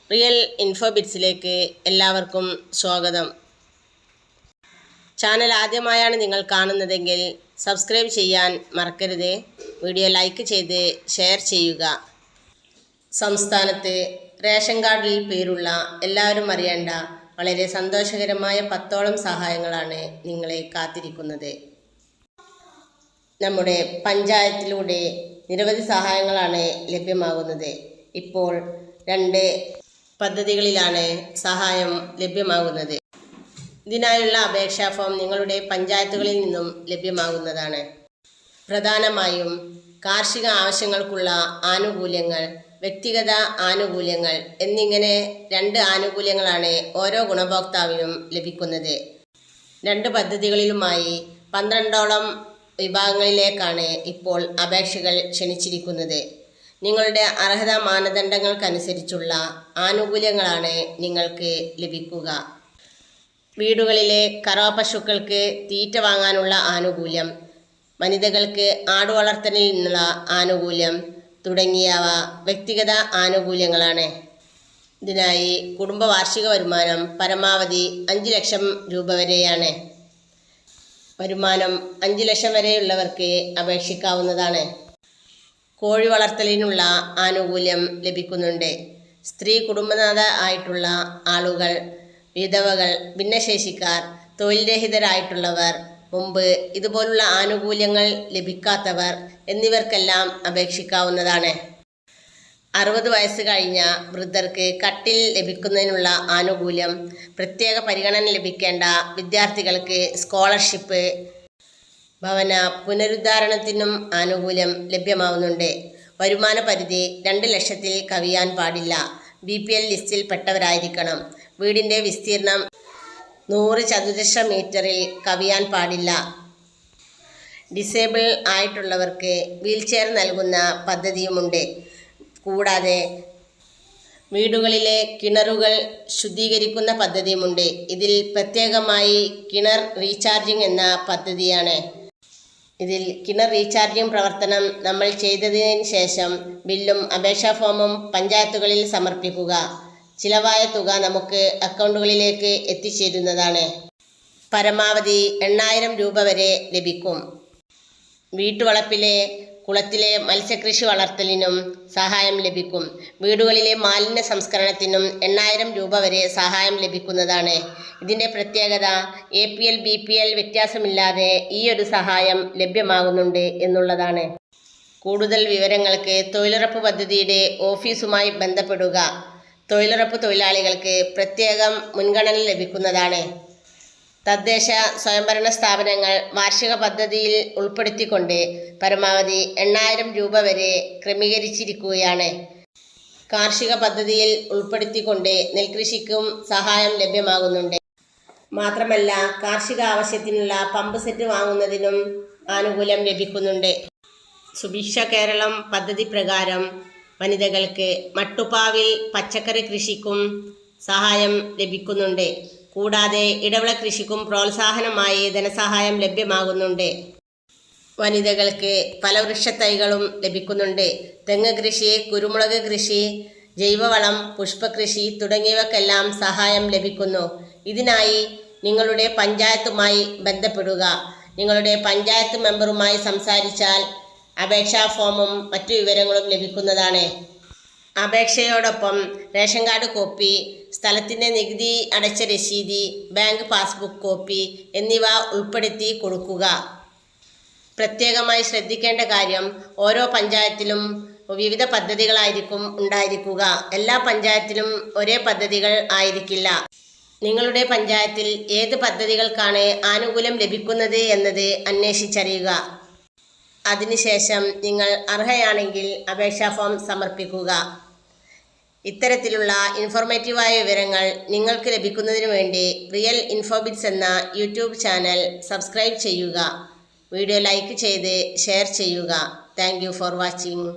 Real info ബിറ്റ്സിലേക്ക് എല്ലാവർക്കും സ്വാഗതം. Channel ആദ്യമായാണ് നിങ്ങൾ കാണുന്നതെങ്കിൽ സബ്സ്ക്രൈബ് ചെയ്യാൻ മറക്കരുത്. വീഡിയോ ലൈക്ക് ചെയ്ത് ഷെയർ ചെയ്യുക. സംസ്ഥാനത്ത് റേഷൻ കാർഡിൽ പേരുള്ള എല്ലാവരും അറിയേണ്ട വളരെ സന്തോഷകരമായ 10ഓളം സഹായങ്ങളാണ് നിങ്ങളെ കാത്തിരിക്കുന്നത്. നമ്മുടെ പഞ്ചായത്തിലൂടെ നിരവധി സഹായങ്ങളാണ് ലഭ്യമാകുന്നത്. ഇപ്പോൾ 2 പദ്ധതികളിലാണ് സഹായം ലഭ്യമാകുന്നത്. ഇതിനായുള്ള അപേക്ഷാ ഫോം നിങ്ങളുടെ പഞ്ചായത്തുകളിൽ നിന്നും ലഭ്യമാകുന്നതാണ്. പ്രധാനമായും കാർഷിക ആവശ്യങ്ങൾക്കുള്ള ആനുകൂല്യങ്ങൾ, വ്യക്തിഗത ആനുകൂല്യങ്ങൾ എന്നിങ്ങനെ 2 ആനുകൂല്യങ്ങളാണ് ഓരോ ഗുണഭോക്താവിനും ലഭിക്കുന്നത്. 2 പദ്ധതികളിലുമായി 12ഓളം വിഭാഗങ്ങളിലേക്കാണ് ഇപ്പോൾ അപേക്ഷകൾ ക്ഷണിച്ചിരിക്കുന്നത്. നിങ്ങളുടെ അർഹതാ മാനദണ്ഡങ്ങൾക്കനുസരിച്ചുള്ള ആനുകൂല്യങ്ങളാണ് നിങ്ങൾക്ക് ലഭിക്കുക. വീടുകളിലെ കറവ പശുക്കൾക്ക് തീറ്റ വാങ്ങാനുള്ള ആനുകൂല്യം, വനിതകൾക്ക് ആടുവളർത്തലിൽ നിന്നുള്ള ആനുകൂല്യം തുടങ്ങിയവ വ്യക്തിഗത ആനുകൂല്യങ്ങളാണ്. ഇതിനായി കുടുംബ വാർഷിക വരുമാനം പരമാവധി 5 ലക്ഷം രൂപ വരെയാണ്. വരുമാനം 5 ലക്ഷം വരെയുള്ളവർക്ക് അപേക്ഷിക്കാവുന്നതാണ്. കോഴി വളർത്തലിനുള്ള ആനുകൂല്യം ലഭിക്കുന്നുണ്ട്. സ്ത്രീ കുടുംബനാഥ ആയിട്ടുള്ള ആളുകൾ, വിധവകൾ, ഭിന്നശേഷിക്കാർ, തൊഴിൽ രഹിതരായിട്ടുള്ളവർ, മുമ്പ് ഇതുപോലുള്ള ആനുകൂല്യങ്ങൾ ലഭിക്കാത്തവർ എന്നിവർക്കെല്ലാം അപേക്ഷിക്കാവുന്നതാണ്. 60 വയസ്സ് കഴിഞ്ഞ വൃദ്ധർക്ക് കട്ടിൽ ലഭിക്കുന്നതിനുള്ള ആനുകൂല്യം, പ്രത്യേക പരിഗണന ലഭിക്കേണ്ട വിദ്യാർത്ഥികൾക്ക് സ്കോളർഷിപ്പ്, ഭവന പുനരുദ്ധാരണത്തിനും ആനുകൂല്യം ലഭ്യമാവുന്നുണ്ട്. വരുമാന പരിധി 2 ലക്ഷത്തിൽ കവിയാൻ പാടില്ല. BPL ലിസ്റ്റിൽ പെട്ടവരായിരിക്കണം. വീടിൻ്റെ വിസ്തീർണം 100 ചതുരശ്ര മീറ്ററിൽ കവിയാൻ പാടില്ല. ഡിസേബിൾ ആയിട്ടുള്ളവർക്ക് വീൽചെയർ നൽകുന്ന പദ്ധതിയുമുണ്ട്. കൂടാതെ വീടുകളിലെ കിണറുകൾ ശുദ്ധീകരിക്കുന്ന പദ്ധതിയുമുണ്ട്. ഇതിൽ പ്രത്യേകമായി കിണർ റീചാർജിംഗ് എന്ന പദ്ധതിയാണ്. ഇതിൽ കിണർ റീചാർജിംഗ് പ്രവർത്തനം നമ്മൾ ചെയ്തതിന് ശേഷം ബില്ലും അപേക്ഷാ ഫോമും പഞ്ചായത്തുകളിൽ സമർപ്പിക്കുക. ചിലവായ തുക നമുക്ക് അക്കൗണ്ടുകളിലേക്ക് എത്തിച്ചേരുന്നതാണ്. പരമാവധി 8000 രൂപ വരെ ലഭിക്കും. വീട്ടുവളപ്പിലെ കുളത്തിലെ മത്സ്യകൃഷി വളർത്തലിനും സഹായം ലഭിക്കും. വീടുകളിലെ മാലിന്യ സംസ്കരണത്തിനും 8000 രൂപ വരെ സഹായം ലഭിക്കുന്നതാണ്. ഇതിൻ്റെ പ്രത്യേകത APL BPL വ്യത്യാസമില്ലാതെ ഈ ഒരു സഹായം ലഭ്യമാകുന്നുണ്ട് എന്നുള്ളതാണ്. കൂടുതൽ വിവരങ്ങൾക്ക് തൊഴിലുറപ്പ് പദ്ധതിയുടെ ഓഫീസുമായി ബന്ധപ്പെടുക. തൊഴിലുറപ്പ് തൊഴിലാളികൾക്ക് പ്രത്യേകം മുൻഗണന ലഭിക്കുന്നതാണ്. തദ്ദേശ സ്വയംഭരണ സ്ഥാപനങ്ങൾ വാർഷിക പദ്ധതിയിൽ ഉൾപ്പെടുത്തിക്കൊണ്ട് പരമാവധി 8000 രൂപ വരെ ക്രമീകരിച്ചിരിക്കുകയാണ്. കാർഷിക പദ്ധതിയിൽ ഉൾപ്പെടുത്തിക്കൊണ്ട് നെൽകൃഷിക്കും സഹായം ലഭ്യമാകുന്നുണ്ട്. മാത്രമല്ല കാർഷിക ആവശ്യത്തിനുള്ള പമ്പ് സെറ്റ് വാങ്ങുന്നതിനും ആനുകൂല്യം ലഭിക്കുന്നുണ്ട്. സുഭിക്ഷ കേരളം പദ്ധതി പ്രകാരം വനിതകൾക്ക് മട്ടുപ്പാവിൽ പച്ചക്കറി കൃഷിക്കും സഹായം ലഭിക്കുന്നുണ്ട്. കൂടാതെ ഇടവിള കൃഷിക്കും പ്രോത്സാഹനമായി ധനസഹായം ലഭ്യമാകുന്നുണ്ട്. വനിതകൾക്ക് ഫലവൃക്ഷ തൈകളും ലഭിക്കുന്നുണ്ട്. തെങ്ങ് കൃഷി, കുരുമുളക് കൃഷി, ജൈവവളം, പുഷ്പകൃഷി തുടങ്ങിയവക്കെല്ലാം സഹായം ലഭിക്കുന്നു. ഇതിനായി നിങ്ങളുടെ പഞ്ചായത്തുമായി ബന്ധപ്പെടുക. നിങ്ങളുടെ പഞ്ചായത്ത് മെമ്പറുമായി സംസാരിച്ചാൽ അപേക്ഷാ ഫോമും മറ്റു വിവരങ്ങളും ലഭിക്കുന്നതാണ്. അപേക്ഷയോടൊപ്പം റേഷൻ കാർഡ് കോപ്പി, സ്ഥലത്തിൻ്റെ നികുതി അടച്ച രസീതി, ബാങ്ക് പാസ്ബുക്ക് കോപ്പി എന്നിവ ഉൾപ്പെടുത്തി കൊടുക്കുക. പ്രത്യേകമായി ശ്രദ്ധിക്കേണ്ട കാര്യം, ഓരോ പഞ്ചായത്തിലും വിവിധ പദ്ധതികളായിരിക്കും ഉണ്ടായിരിക്കുക. എല്ലാ പഞ്ചായത്തിലും ഒരേ പദ്ധതികൾ ആയിരിക്കില്ല. നിങ്ങളുടെ പഞ്ചായത്തിൽ ഏത് പദ്ധതികൾക്കാണ് ആനുകൂല്യം ലഭിക്കുന്നത് എന്നത് അന്വേഷിച്ചറിയുക. അതിനുശേഷം നിങ്ങൾ അർഹയാണെങ്കിൽ അപേക്ഷാ ഫോം സമർപ്പിക്കുക. ഇത്തരത്തിലുള്ള ഇൻഫോർമേറ്റീവായ വിവരങ്ങൾ നിങ്ങൾക്ക് ലഭിക്കുന്നതിന് വേണ്ടി റിയൽ ഇൻഫോ ബിറ്റ്സ് എന്ന യൂട്യൂബ് ചാനൽ സബ്സ്ക്രൈബ് ചെയ്യുക. വീഡിയോ ലൈക്ക് ചെയ്ത് ഷെയർ ചെയ്യുക. Thank you for watching.